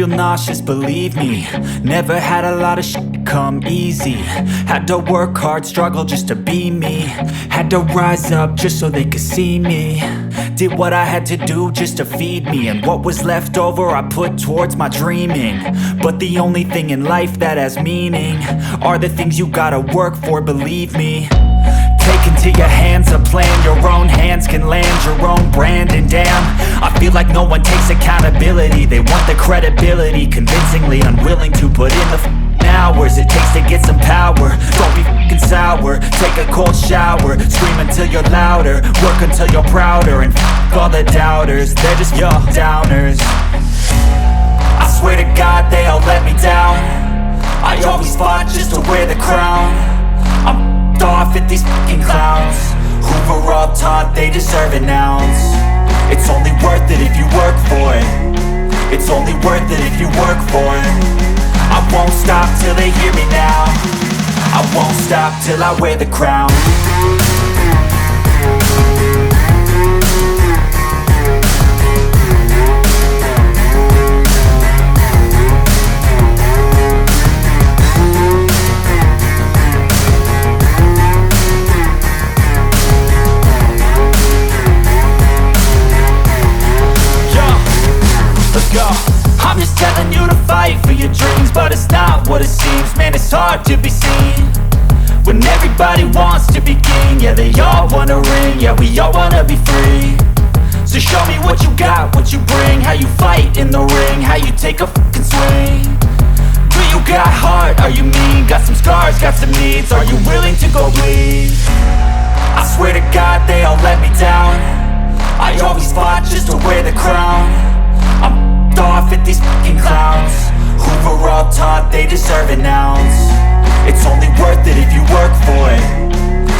feel nauseous, believe me. Never had a lot of shit come easy. Had to work hard, struggle just to be me. Had to rise up just so they could see me. Did what I had to do just to feed me, and what was left over I put towards my dreaming. But the only thing in life that has meaning are the things you gotta work for, believe me. Take into your hands a plan, your own hands can land your own brand. And damn, I feel like no one takes accountability. They want the credibility, convincingly unwilling to put in the hours it takes to get some power. Don't be f***ing sour, take a cold shower. Scream until you're louder, work until you're prouder. And f*** all the doubters, they're just your downers. I swear to God they all let me down. I always fought just to wear the crown. I'm off at these fucking clowns who were all taught they deserve an ounce. It's only worth it if you work for it. It's only worth it if you work for it. I won't stop till they hear me now. I won't stop till I wear the crown. I'm just telling you to fight for your dreams, but it's not what it seems. Man, it's hard to be seen when everybody wants to be king. Yeah, they all wanna ring, yeah, we all wanna be free. So show me what you got, what you bring, how you fight in the ring, how you take a fucking swing. Do you got heart, are you mean? Got some scars, got some needs, are you willing to go bleed? I swear to God they all let me down. I always fought just to wear the crown. I'm off at these fucking clowns who were all taught they deserve an ounce. It's only worth it if you work for it.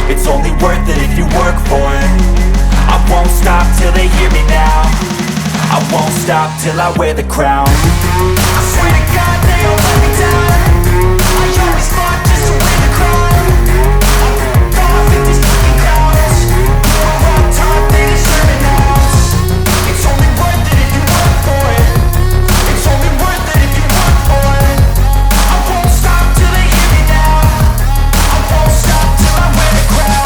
It's only worth it if you work for it. I won't stop till they hear me now. I won't stop till I wear the crown. I swear to God they all let me down. I always fought just to wear the crown. I'm off at these fucking clowns who were all taught they deserve an ounce. It's only worth it if you work for it. It's only worth it if you work for it. I won't stop till they hear me now. I won't stop till I wear the crown.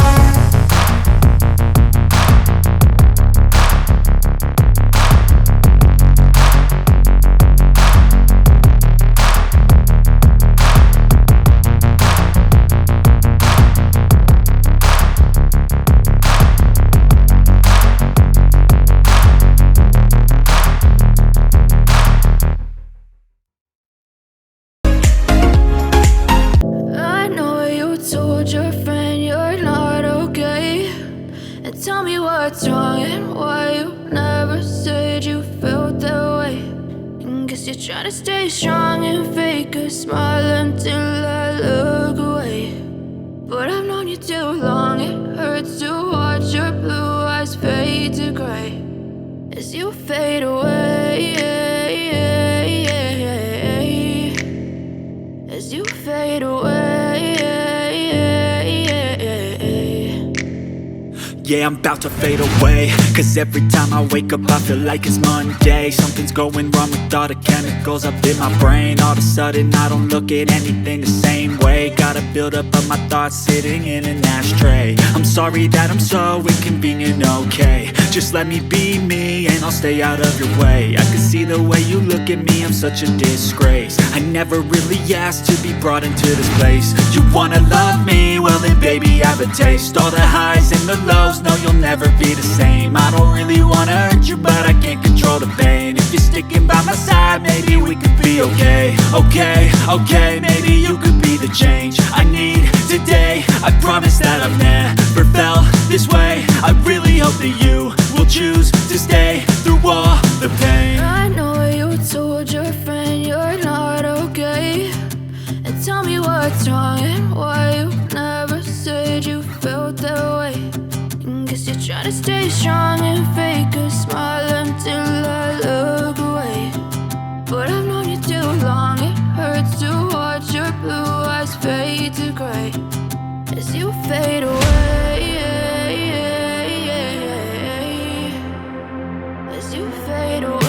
Tell me what's wrong and why you never said you felt that way. And guess you're trying to stay strong and fake a smile until I look away. But I've known you too long, it hurts to watch your blue eyes fade to gray as you fade away. As you fade away. Yeah, I'm about to fade away, cause every time I wake up I feel like it's Monday. Something's going wrong with all the chemicals up in my brain. All of a sudden I don't look at anything the same way. Gotta build up of my thoughts sitting in an ashtray. I'm sorry that I'm so inconvenient, okay. Just let me be me and I'll stay out of your way. I can see the way you look at me, I'm such a disgrace. I never really asked to be brought into this place. You wanna love me? Well then baby I have a taste. All the highs and the lows, no you'll never be the same. I don't really wanna hurt you but I can't control the pain. If you're sticking by my side maybe we could be okay. Okay, maybe you could be the change I need today. I promise that I've never felt this way. I really hope that you will choose to stay through all the pain. I know you told your friend you're not okay. And tell me what's wrong and why you never said you felt that way. And guess you're trying to stay strong and fake a smile until I look away. But I've known you too long, it hurts to watch your blue eyes fade to gray as you fade away. As you fade away.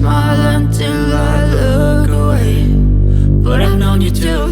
smile until I look away. But I've known you too